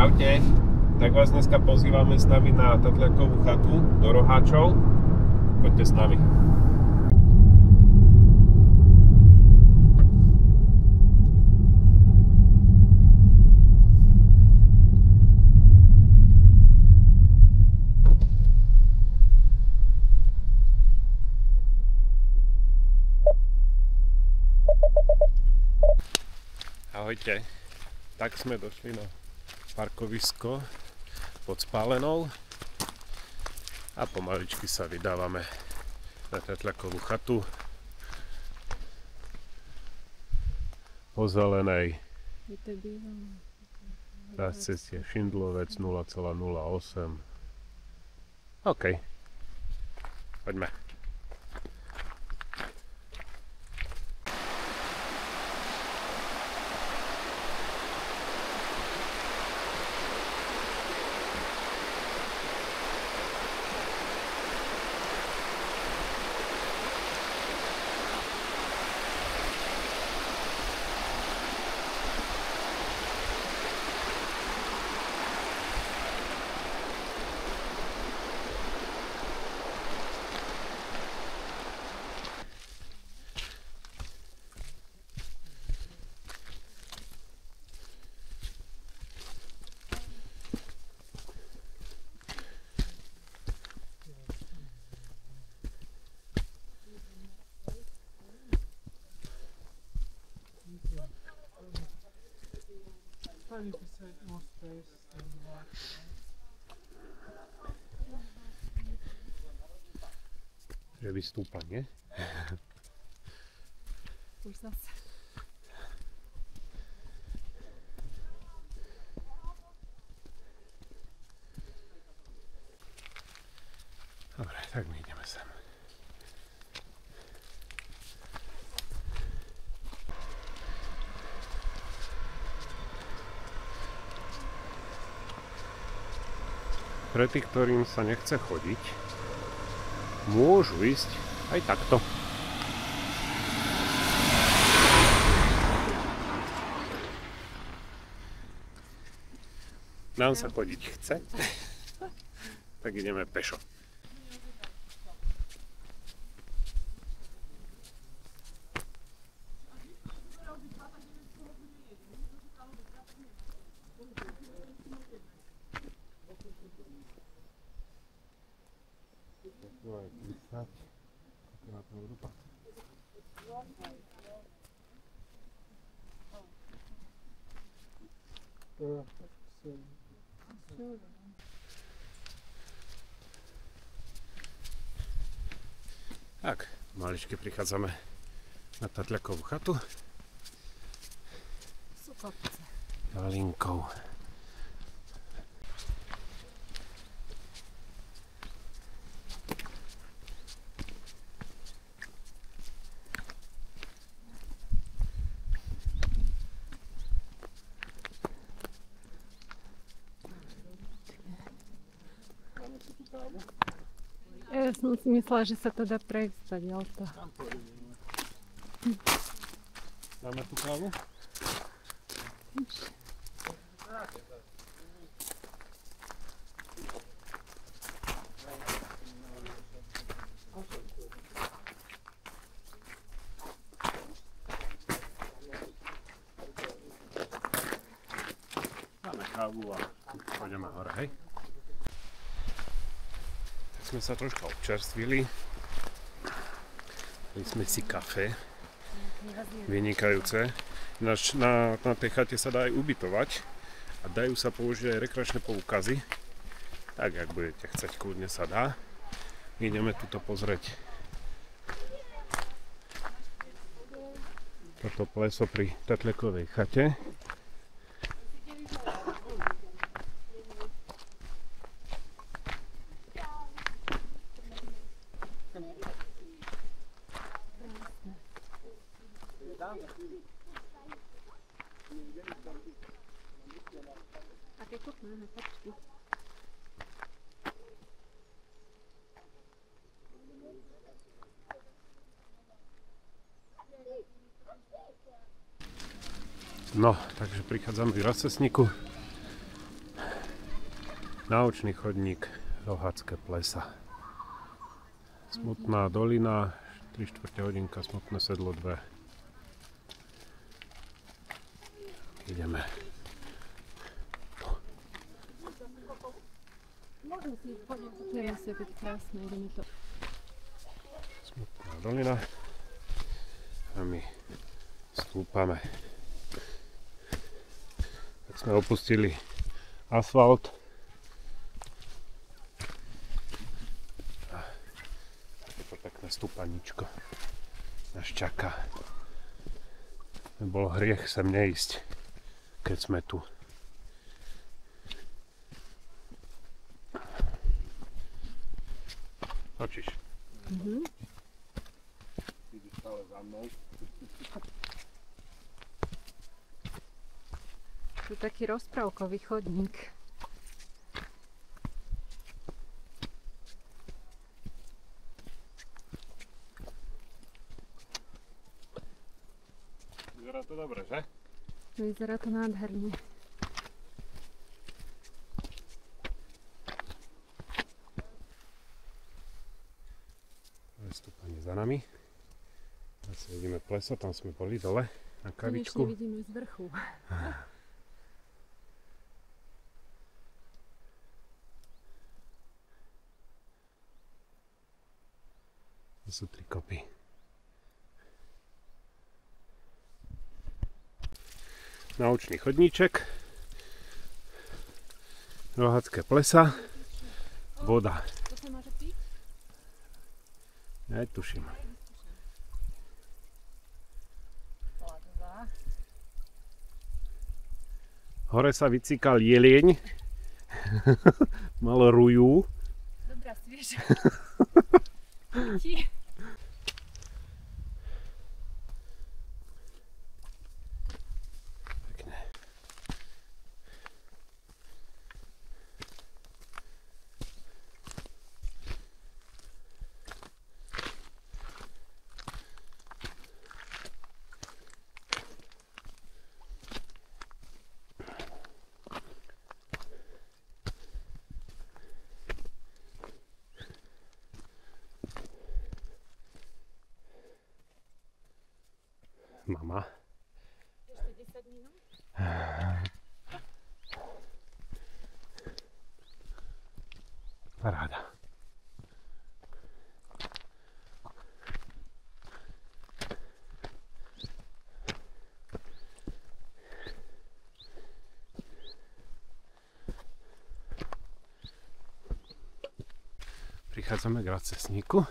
Čaute, tak vás dneska pozývame s nami na Tatliakovú chatu do Roháčov. Poďte s nami. Ahojte, tak sme došli na parkovisko pod Spálenou a pomaličky sa vydávame na Tatliakovú chatu po zelenej na ceste Šindlovec 0,08. OK, poďme. Že vystúpa, nie? Už zase. Dobre, tak my ideme sem. Pre tých, ktorým sa nechce chodiť, môžu ísť aj takto. Nám sa chodiť chce, tak ideme pešo. Tak, maličky prichádzame na Tatliakovú chatu. Sú kopce. Linkou. Ja som si myslela, že sa to dá prejsť stadiaľto. Dáme tú kávu? Dáme kávu a pôjdeme hore, hej? Sme sa troška občerstvili. Dali sme si kafe. Vynikajúce. Ináč na tej chate sa dá aj ubytovať a dajú sa použiť aj rekreačné poukazy. Tak, ak budete chcieť, kľudne sa dá. Ideme tuto pozrieť toto pleso pri Tatliakovej chate. No, takže prichádzame k rozcestníku. Naučný chodník Rohatské plesa. Smutná dolina, 3/4 hodinka, Smutné sedlo 2. Ideme. Môžem si ísť, poďme, to je asi byť krásne, ideme to. Smutná dolina. A my stúpame. Tak sme opustili asfalt. Takéto pekné stúpaničko nás čaká. Nebolo hriech sem neísť, keď sme tu. Točíš. Ideš stále za mnou. Tu taký rozprávkový chodník. Vyzerá to dobre, že? Vyzerá to nádherne. Stúpanie za nami. Teraz vidíme pleso, tam sme boli dole na kavičku. Konečne vidíme z vrchu. To sú 3 kopy. Naučný chodníček. Rohatské plesa. Voda. To sa môže piť? Netuším. Hore sa vycíkal jelieň. Malo rujú. Dobrá, svieža. Pekne. Mama. Ešte 10 minút? Paráda. Prichádzame k racesníku.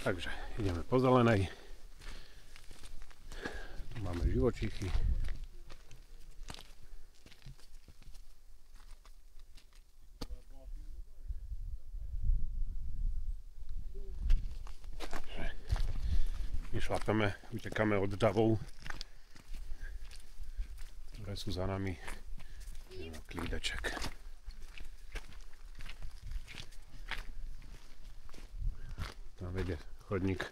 Takže ideme po zelenej. Tu máme živočíchy. My šlapeme, utekáme od davov, ktoré sú za nami. Klídeček. Tam vedie chodník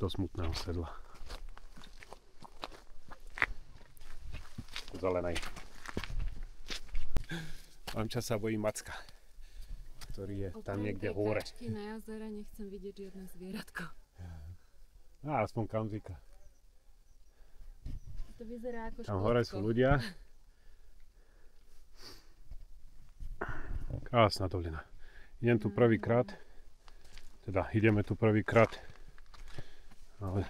do Smutného sedla. Zelenej. Mamča sa bojí Macka, ktorý je tam niekde hore. Na jazere nechcem vidieť žiadne zvieratko. Aspoň kamzika. To vyzerá ako tam hore sú ľudia. Krásna dolina. Idem tu prvýkrát. Teda ideme tu prvýkrát. Ale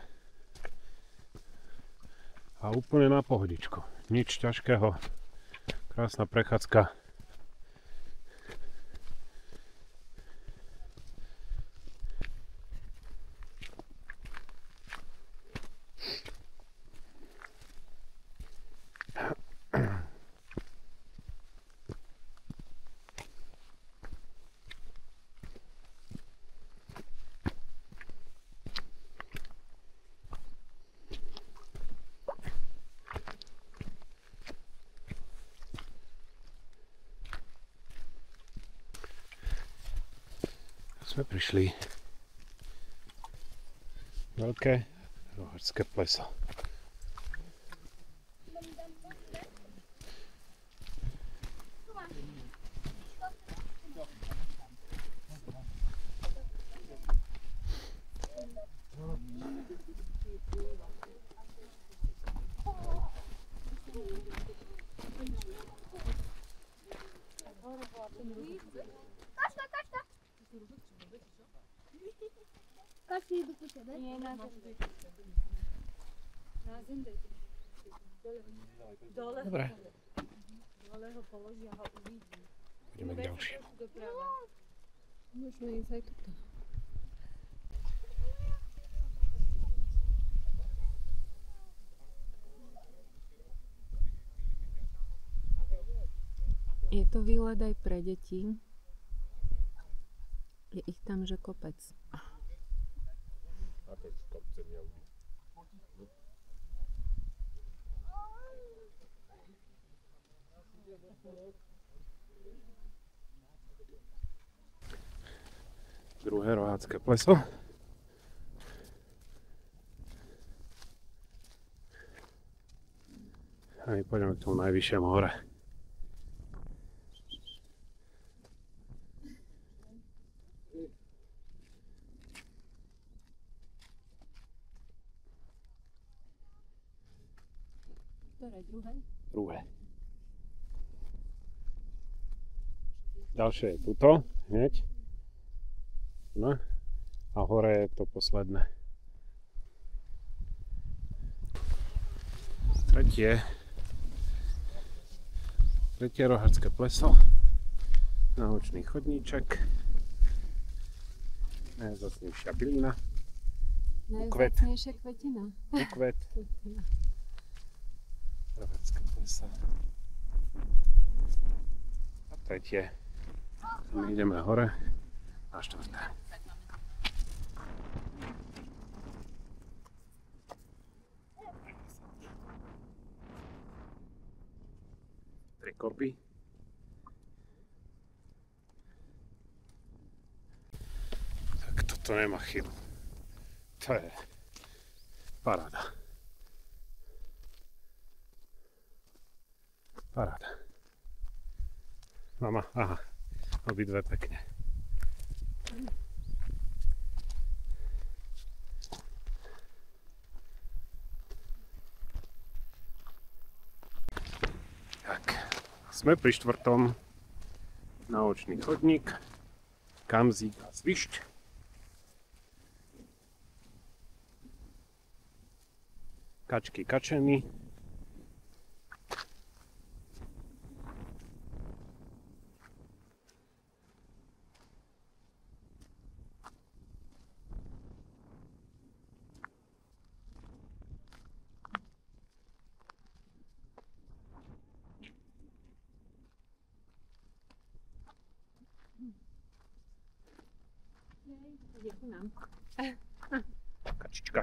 a úplne na pohodičku. Nič ťažkého. Krásna prechádzka. Sme prišli. Veľké rohačské pleso. Kašky idú po tebe? Nie, na zem. Na zem dajte. Dole. Dobre. Dole ho položia, ho uvidí. Ideme k ďalšiemu. Možno ísť aj tuto. Je to výlet aj pre deti. Je ich tam, že kopec. Ako z kopce neuvidí. Druhé rohácké pleso. A my pôjdeme k tomu najvyššiemu hore. Ktoré druhé? Druhé. Ďalšie je tuto, hneď. No. A hore je to posledné. Tretie rohačské pleso. Naučný chodníček. Najvzácnejšia bylina. Najvzácnejšia kvetina. Bukvet. Rohačské pleso. A tretie. My ideme hore na štvrté. Tri kopy. Tak toto nemá chybu. To je paráda. Paráda. Mama, aha, obidve pekne. Tak, sme pri štvrtom. Naučný chodník, kamzík a zvišť. Kačky, kačeny. Je ku nám. Kačička.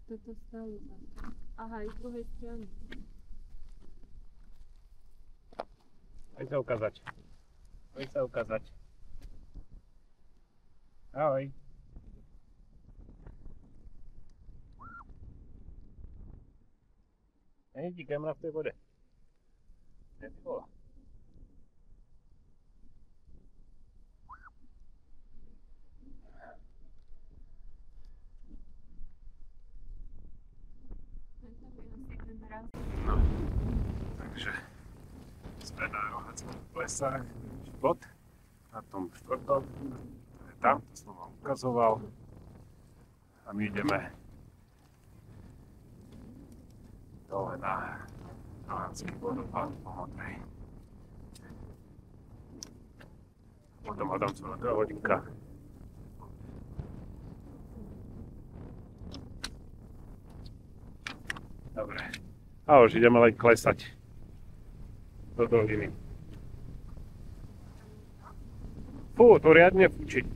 Toto stále tam. Aha, aj z druhej strany. Poď sa ukázať. Poď sa ukázať. Ahoj. Nevidí kamera v tej vode. Nebyla. No, takže sme na rohacích plesách, bod na tom štvrtom, to je tam, to som vám ukazoval a my ideme dole na rohacký vodopád po Modrej. Potom hľadám celá 2 hodinka. Dobre. A už ideme len klesať do doliny. Fú, to riadne fúči.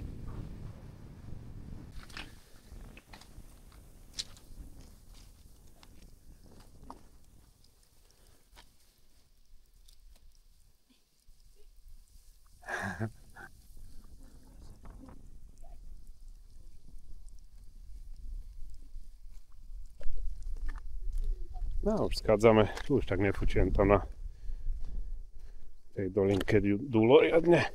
No, už schádzame, tu už tak nefučujem tam na tej dolinke dúlo riadne.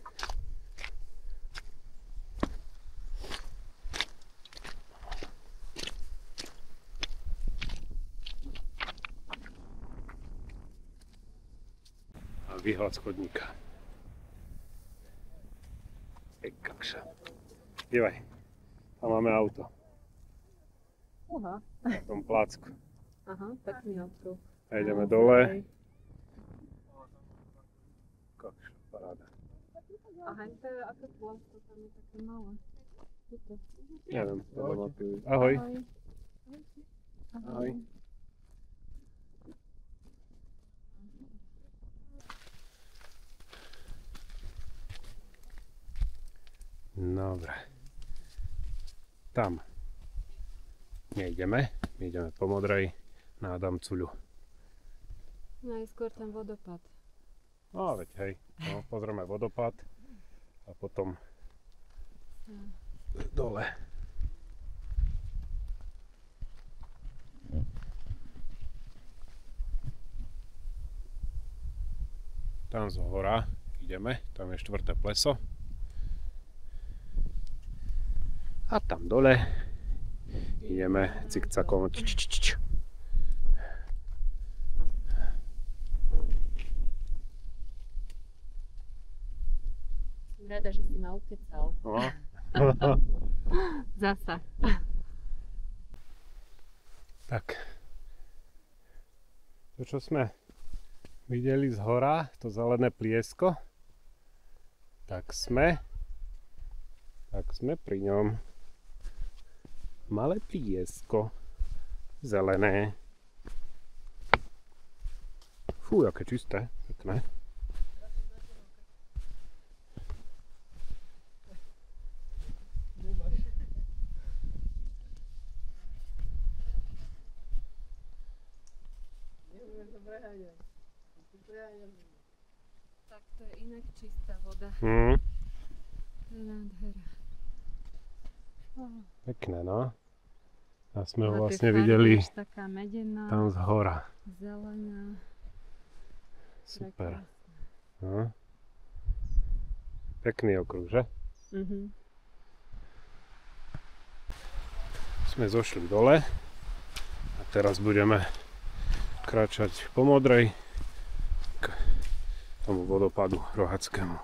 A výhľad z chodníka. Kakša. Dívaj, tam máme auto. Uha. Na tom plácku. Aha, pekný okruh. A ideme dole. Kakša, paráda. Aha, to je aké plásko, tam je také malé. Tuto. Neviem, ahoj. Ahoj. Ahoj. Dobre. Tam nejdeme, my ideme po modrej na Adamcuľu. Najskôr ten vodopád. No veď hej, no, pozrieme vodopád a potom dole. Tam z hora ideme, tam je 4. pleso. A tam dole ideme cikcakom. Som rada, že si ma ukecal. No. Zasa. Tak. To, čo sme videli z hora, to zelené pliesko, tak sme pri ňom. Malé pliesko, zelené. Fú, aké čisté, pekné. Tak to je inak čistá voda. To je nádhera. Pekné, no. A sme ho A tie vlastne farby videli už taká medená, tam z hora. zelená. Super. No. Pekný okruh, že? Sme zošli dole a teraz budeme kráčať po modrej k tomu vodopadu Rohackému.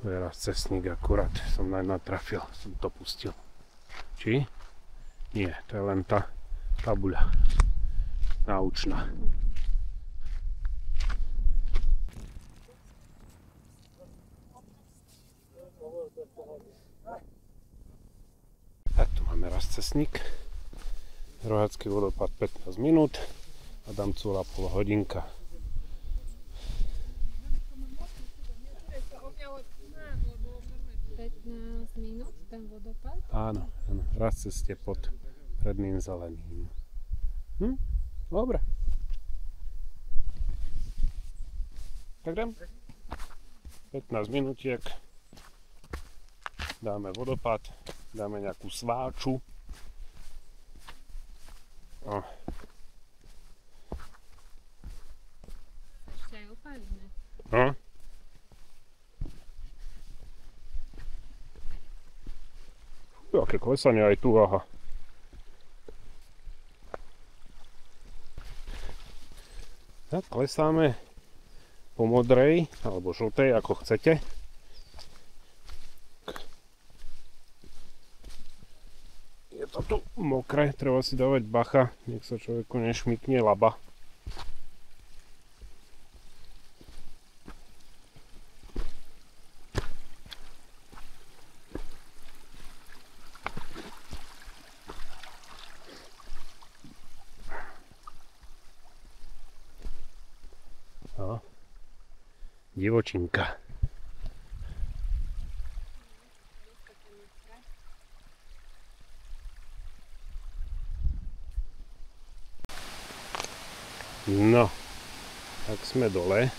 To je raz cestník, akurát som natrafil, som to pustil. Či? Nie, to je len tá tabuľa naučná. Tak tu máme raz cestník. Rohacký vodopád 15 minút. Adamcula pol hodinka. Minút ten vodopád? Áno, áno, raz ceste pod predným zeleným. Dobre. Tak dám 15 minútiek. Dáme vodopád, dáme nejakú sváču. Ešte aj opálime. No. Aké klesanie aj tu, aha. Tak klesáme po modrej, alebo žltej, ako chcete. Je to tu mokré, treba si dávať bacha, nech sa človeku nešmykne laba. Divočinka. No, tak sme dole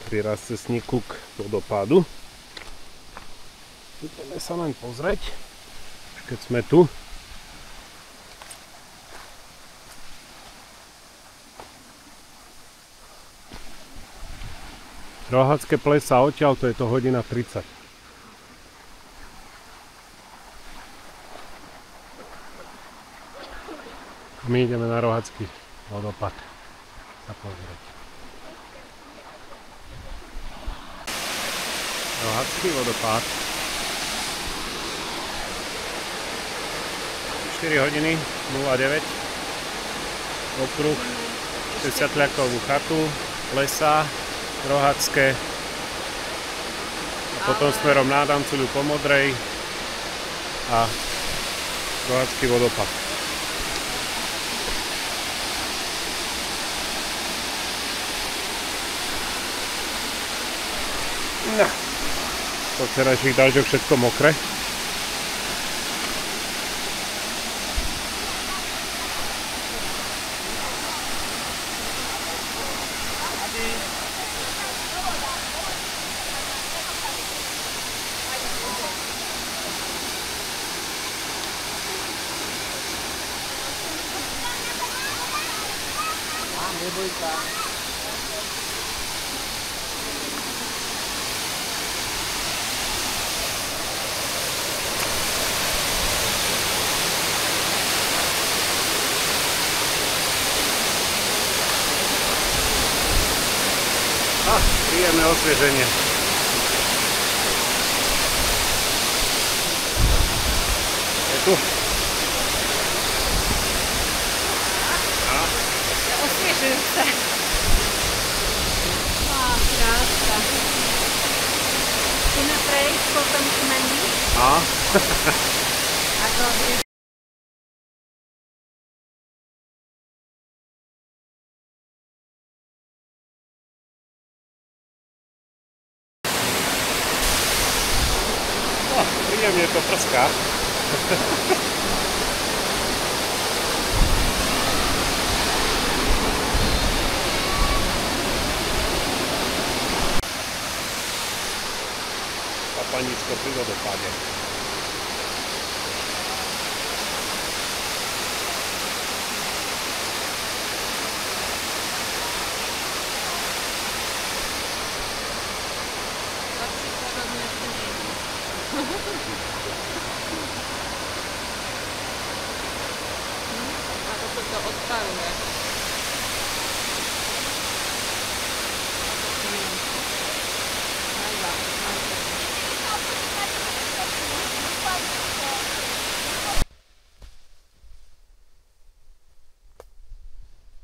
pri cestníku k vodopádu. Ideme sa len pozrieť, Keď sme tu. Rohatské plesa odtiaľ, to je to 1:30. My ideme na Rohatský vodopád sa pozrieť. Rohatský vodopád. 4 hodiny 09. Okruh cez Satľakovú chatu, lesa, Rohatské a potom smerom na Adamcuľu po Modrej a Rohatský vodopád. No. Po včerajších dažďoch všetko mokré. Príjemné osvieženie. Je tu. Osviežujúce. Krása. Chceme prejsť potom kmení. Ako Príjemne to prská. Papanicko pri vodopáde. ako to odparuje.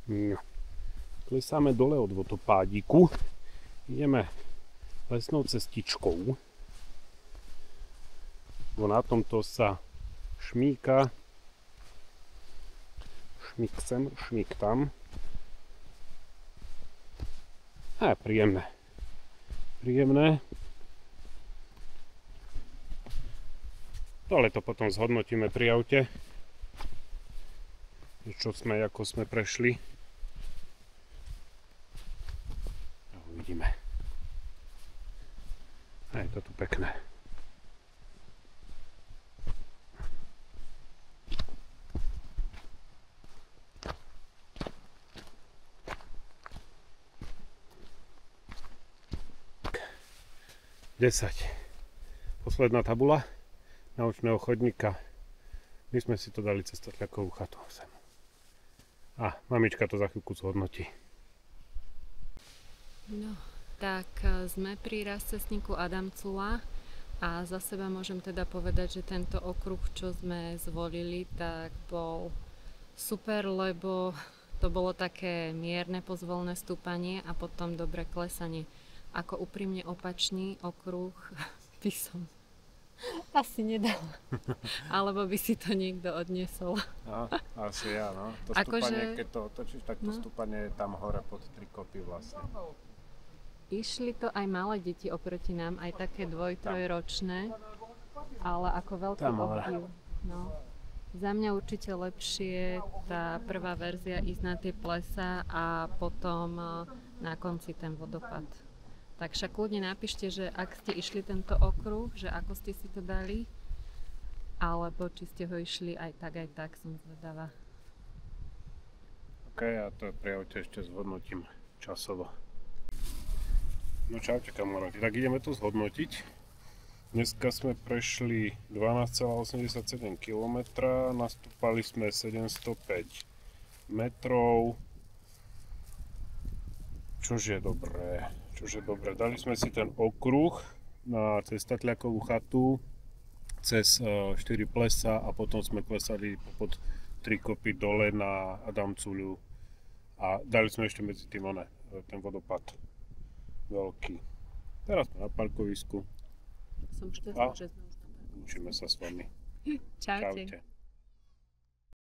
No. Klesáme dole od vodopádíku. Ideme lesnou cestičkou. Na tomto sa šmíka. Šmík sem, šmík tam. A príjemné. Príjemné. Dole to potom zhodnotíme pri aute. Čo sme, ako sme prešli. A uvidíme. A je to tu pekné. Posledná tabula naučného chodníka. My sme si to dali cez Tatľakovú chatu sem. A mamička to za chvíľku zhodnotí. No, tak sme pri rastcestníku Adamcula a za seba môžem teda povedať, že tento okruh, čo sme zvolili, tak bol super, lebo to bolo také mierne pozvolné stúpanie a potom dobré klesanie. Ako úprimne opačný okruh by som asi nedala. Alebo by si to niekto odniesol. No, asi ja, no. To stúpanie, keď to otočíš, tak to stúpanie je tam hore pod 3 kopy vlastne. Išli to aj malé deti oproti nám, aj také 2-3-ročné, ale ako veľký obdiv. No. Za mňa určite lepšie tá prvá verzia ísť na tie plesa a potom na konci ten vodopád. Tak však kľudne napíšte, že ak ste išli tento okruh, že ako ste si to dali alebo či ste ho išli aj tak, som zvedavá. OK, a to prijaťte ešte zhodnotím časovo. No čaute kamaráti, tak ideme to zhodnotiť. Dneska sme prešli 12,87 km, nastúpali sme 705 metrov, čož je dobré. Dali sme si ten okruh na cez Tatľakovú chatu, cez 4 plesa a potom sme klesali pod 3 kopy dole na Adamcuľu a dali sme ešte medzi tým ten vodopád veľký. Teraz sme na parkovisku. Som šťastná, že sme už na parku. Učíme sa s vami. Čaute. Čaute.